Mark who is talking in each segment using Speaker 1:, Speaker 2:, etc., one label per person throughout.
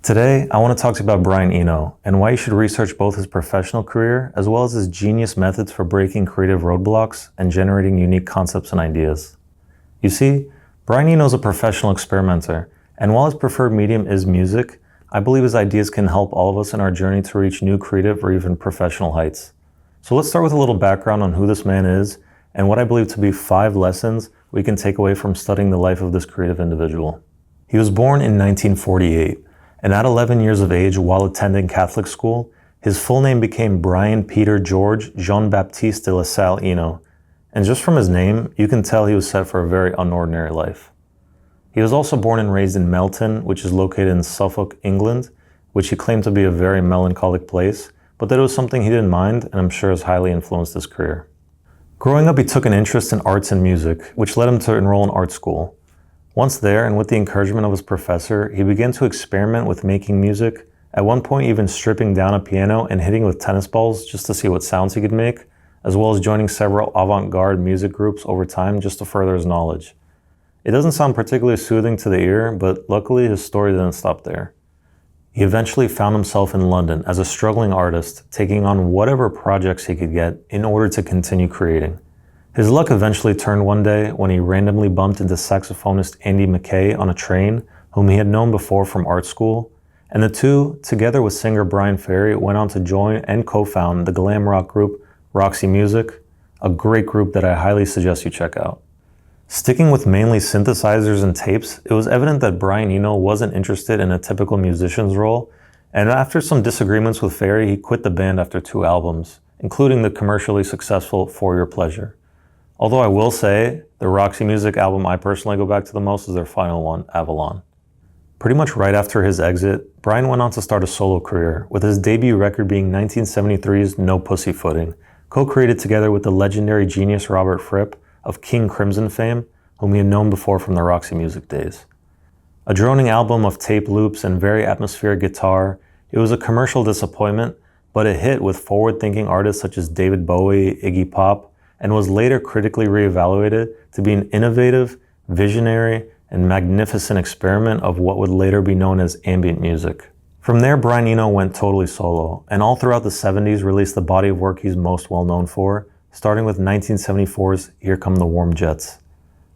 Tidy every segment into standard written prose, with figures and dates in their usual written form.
Speaker 1: Today, I want to talk to you about Brian Eno and why you should research both his professional career as well as his genius methods for breaking creative roadblocks and generating unique concepts and ideas. You see, Brian Eno is a professional experimenter, and while his preferred medium is music, I believe his ideas can help all of us in our journey to reach new creative or even professional heights. So let's start with a little background on who this man is and what I believe to be 5 lessons we can take away from studying the life of this creative individual. He was born in 1948, and at 11 years of age, while attending Catholic school, his full name became Brian Peter George Jean-Baptiste de La Salle Eno, and just from his name, you can tell he was set for a very unordinary life. He was also born and raised in Melton, which is located in Suffolk, England, which he claimed to be a very melancholic place, but that it was something he didn't mind, and I'm sure has highly influenced his career. Growing up, he took an interest in arts and music, which led him to enroll in art school. Once there, and with the encouragement of his professor, he began to experiment with making music, at one point even stripping down a piano and hitting with tennis balls just to see what sounds he could make, as well as joining several avant-garde music groups over time just to further his knowledge. It doesn't sound particularly soothing to the ear, but luckily his story didn't stop there. He eventually found himself in London as a struggling artist, taking on whatever projects he could get in order to continue creating. His luck eventually turned one day when he randomly bumped into saxophonist Andy Mackay on a train, whom he had known before from art school, and the two, together with singer Bryan Ferry, went on to join and co-found the glam rock group Roxy Music, a great group that I highly suggest you check out. Sticking with mainly synthesizers and tapes, it was evident that Brian Eno wasn't interested in a typical musician's role, and after some disagreements with Ferry, he quit the band after 2 albums, including the commercially successful For Your Pleasure. Although I will say, the Roxy Music album I personally go back to the most is their final one, Avalon. Pretty much right after his exit, Brian went on to start a solo career, with his debut record being 1973's No Pussyfooting, co-created together with the legendary genius Robert Fripp of King Crimson fame, whom he had known before from the Roxy Music days. A droning album of tape loops and very atmospheric guitar, it was a commercial disappointment, but it hit with forward-thinking artists such as David Bowie, Iggy Pop, and was later critically reevaluated to be an innovative, visionary, and magnificent experiment of what would later be known as ambient music. From there, Brian Eno went totally solo, and all throughout the 70s released the body of work he's most well known for, starting with 1974's Here Come the Warm Jets.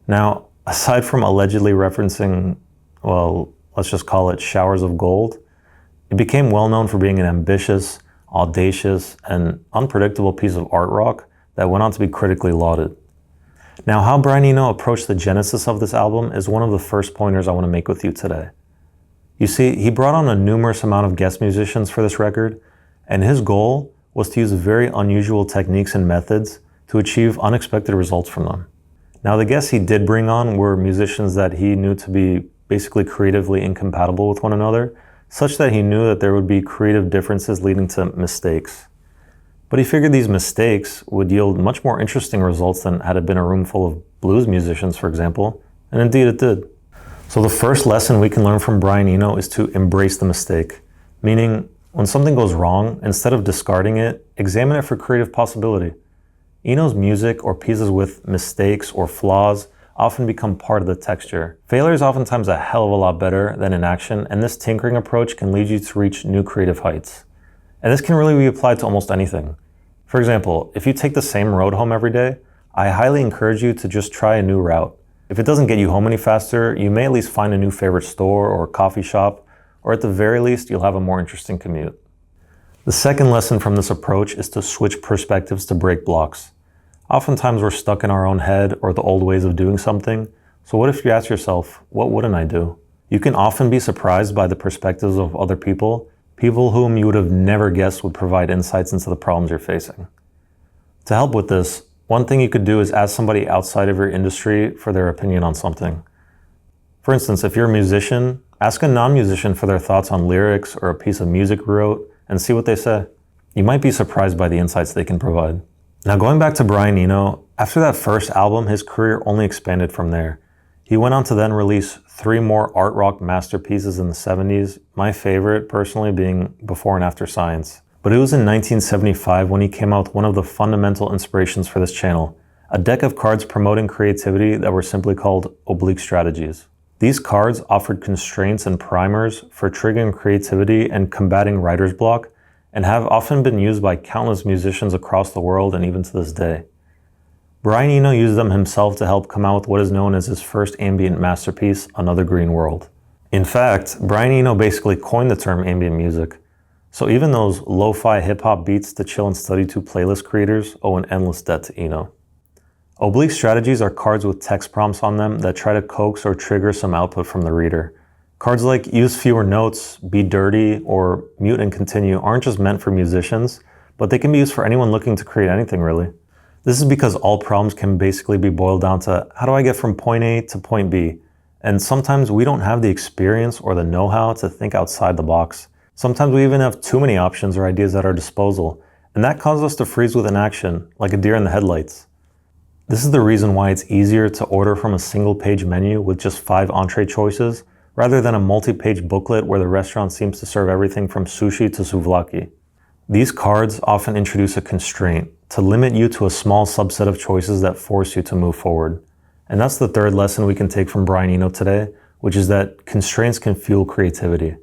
Speaker 1: Now, aside from allegedly referencing, well, let's just call it showers of gold, it became well known for being an ambitious, audacious, and unpredictable piece of art rock that went on to be critically lauded. Now, how Brian Eno approached the genesis of this album is one of the first pointers I want to make with you today. You see, he brought on a numerous amount of guest musicians for this record, and his goal was to use very unusual techniques and methods to achieve unexpected results from them. Now, the guests he did bring on were musicians that he knew to be basically creatively incompatible with one another, such that he knew that there would be creative differences leading to mistakes. But he figured these mistakes would yield much more interesting results than had it been a room full of blues musicians, for example, and indeed it did. So the first lesson we can learn from Brian Eno is to embrace the mistake, meaning when something goes wrong, instead of discarding it, examine it for creative possibility. Eno's music or pieces with mistakes or flaws often become part of the texture. Failure is oftentimes a hell of a lot better than inaction, and this tinkering approach can lead you to reach new creative heights. And this can really be applied to almost anything. For example, if you take the same road home every day, I highly encourage you to just try a new route. If it doesn't get you home any faster, you may at least find a new favorite store or coffee shop, or at the very least, you'll have a more interesting commute. The second lesson from this approach is to switch perspectives to break blocks. Oftentimes we're stuck in our own head or the old ways of doing something, so what if you ask yourself, what wouldn't I do? You can often be surprised by the perspectives of other people whom you would have never guessed would provide insights into the problems you're facing. To help with this, one thing you could do is ask somebody outside of your industry for their opinion on something. For instance, if you're a musician, ask a non-musician for their thoughts on lyrics or a piece of music you wrote and see what they say. You might be surprised by the insights they can provide. Now, going back to Brian Eno, after that first album, his career only expanded from there. He went on to then release 3 more art rock masterpieces in the 70s, my favorite personally being Before and After Science. But it was in 1975 when he came out with one of the fundamental inspirations for this channel, a deck of cards promoting creativity that were simply called Oblique Strategies. These cards offered constraints and primers for triggering creativity and combating writer's block, and have often been used by countless musicians across the world and even to this day. Brian Eno used them himself to help come out with what is known as his first ambient masterpiece, Another Green World. In fact, Brian Eno basically coined the term ambient music, so even those lo-fi hip-hop beats to chill and study to playlist creators owe an endless debt to Eno. Oblique strategies are cards with text prompts on them that try to coax or trigger some output from the reader. Cards like use fewer notes, be dirty, or mute and continue aren't just meant for musicians, but they can be used for anyone looking to create anything really. This is because all problems can basically be boiled down to how do I get from point A to point B? And sometimes we don't have the experience or the know-how to think outside the box. Sometimes we even have too many options or ideas at our disposal, and that causes us to freeze with inaction, like a deer in the headlights. This is the reason why it's easier to order from a single-page menu with just 5 entree choices, rather than a multi-page booklet where the restaurant seems to serve everything from sushi to souvlaki. These cards often introduce a constraint to limit you to a small subset of choices that force you to move forward. And that's the third lesson we can take from Brian Eno today, which is that constraints can fuel creativity.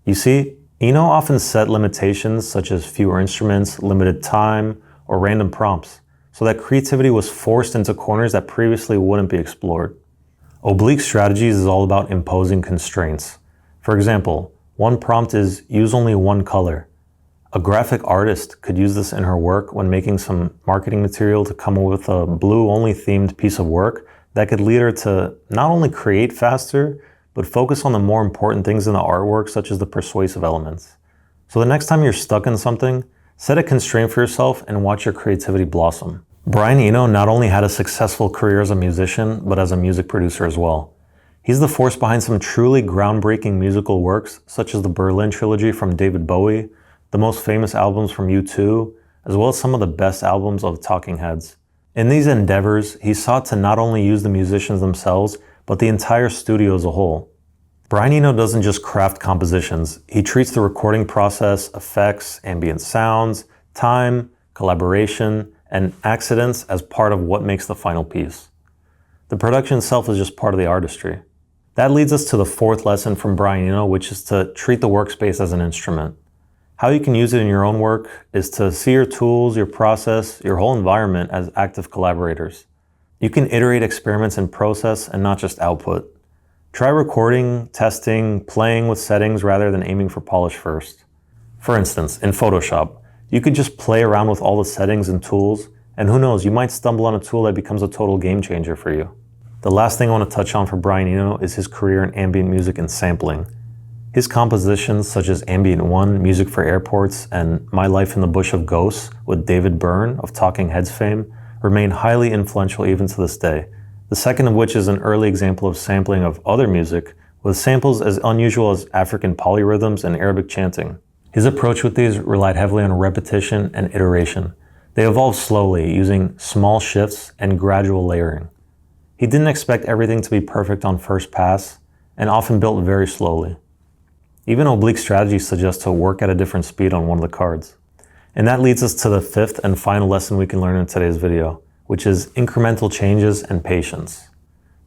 Speaker 1: You see, Eno often set limitations such as fewer instruments, limited time, or random prompts, so that creativity was forced into corners that previously wouldn't be explored. Oblique strategies is all about imposing constraints. For example, one prompt is use only one color. A graphic artist could use this in her work when making some marketing material to come up with a blue-only themed piece of work that could lead her to not only create faster, but focus on the more important things in the artwork, such as the persuasive elements. So the next time you're stuck in something, set a constraint for yourself and watch your creativity blossom. Brian Eno not only had a successful career as a musician, but as a music producer as well. He's the force behind some truly groundbreaking musical works, such as the Berlin Trilogy from David Bowie, the most famous albums from U2, as well as some of the best albums of Talking Heads. In these endeavors, he sought to not only use the musicians themselves, but the entire studio as a whole. Brian Eno doesn't just craft compositions, he treats the recording process, effects, ambient sounds, time, collaboration, and accidents as part of what makes the final piece. The production itself is just part of the artistry. That leads us to the fourth lesson from Brian Eno, which is to treat the workspace as an instrument. How you can use it in your own work is to see your tools, your process, your whole environment as active collaborators. You can iterate experiments in process and not just output. Try recording, testing, playing with settings rather than aiming for polish first. For instance, in Photoshop, you could just play around with all the settings and tools, and who knows, you might stumble on a tool that becomes a total game changer for you. The last thing I want to touch on for Brian Eno is his career in ambient music and sampling. His compositions such as Ambient 1, Music for Airports, and My Life in the Bush of Ghosts with David Byrne of Talking Heads fame remain highly influential even to this day. The second of which is an early example of sampling of other music with samples as unusual as African polyrhythms and Arabic chanting. His approach with these relied heavily on repetition and iteration. They evolved slowly, using small shifts and gradual layering. He didn't expect everything to be perfect on first pass, and often built very slowly. Even oblique strategies suggest to work at a different speed on one of the cards. And that leads us to the fifth and final lesson we can learn in today's video, which is incremental changes and patience.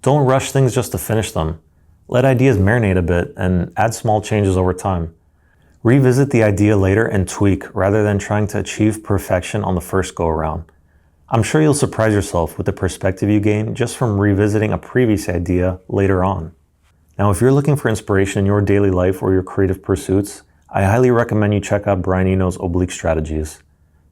Speaker 1: Don't rush things just to finish them. Let ideas marinate a bit and add small changes over time. Revisit the idea later and tweak rather than trying to achieve perfection on the first go around. I'm sure you'll surprise yourself with the perspective you gain just from revisiting a previous idea later on. Now, if you're looking for inspiration in your daily life or your creative pursuits, I highly recommend you check out Brian Eno's Oblique Strategies.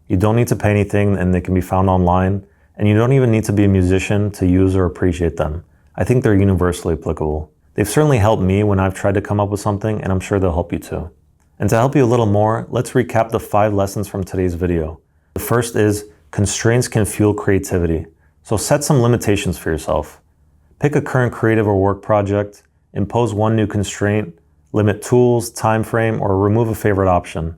Speaker 1: You don't need to pay anything and they can be found online, and you don't even need to be a musician to use or appreciate them. I think they're universally applicable. They've certainly helped me when I've tried to come up with something, and I'm sure they'll help you too. And to help you a little more, let's recap the 5 lessons from today's video. The first is, constraints can fuel creativity. So set some limitations for yourself. Pick a current creative or work project, impose one new constraint, limit tools, time frame, or remove a favorite option.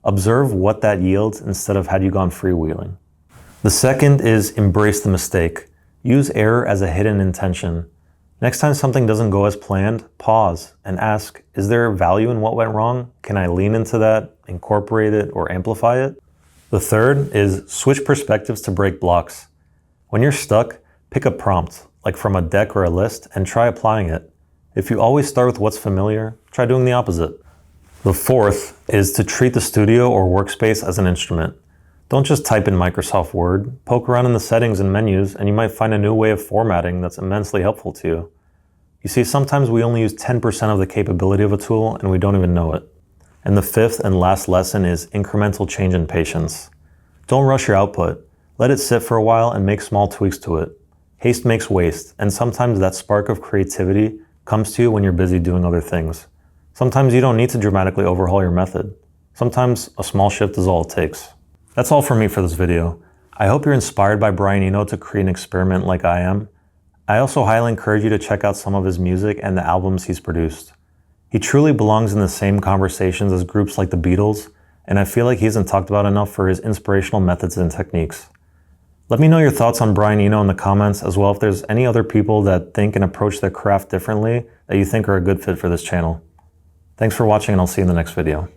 Speaker 1: Observe what that yields instead of had you gone freewheeling. The second is embrace the mistake. Use error as a hidden intention. Next time something doesn't go as planned, pause and ask, is there value in what went wrong? Can I lean into that, incorporate it, or amplify it? The third is switch perspectives to break blocks. When you're stuck, pick a prompt, like from a deck or a list, and try applying it. If you always start with what's familiar, try doing the opposite. The fourth is to treat the studio or workspace as an instrument. Don't just type in Microsoft Word, poke around in the settings and menus, and you might find a new way of formatting that's immensely helpful to you. You see, sometimes we only use 10% of the capability of a tool and we don't even know it. And the fifth and last lesson is incremental change and patience. Don't rush your output. Let it sit for a while and make small tweaks to it. Haste makes waste, and sometimes that spark of creativity comes to you when you're busy doing other things. Sometimes you don't need to dramatically overhaul your method. Sometimes a small shift is all it takes. That's all from me for this video. I hope you're inspired by Brian Eno to create an experiment like I am. I also highly encourage you to check out some of his music and the albums he's produced. He truly belongs in the same conversations as groups like the Beatles, and I feel like he isn't talked about enough for his inspirational methods and techniques. Let me know your thoughts on Brian Eno in the comments, as well if there's any other people that think and approach their craft differently that you think are a good fit for this channel. Thanks for watching, and I'll see you in the next video.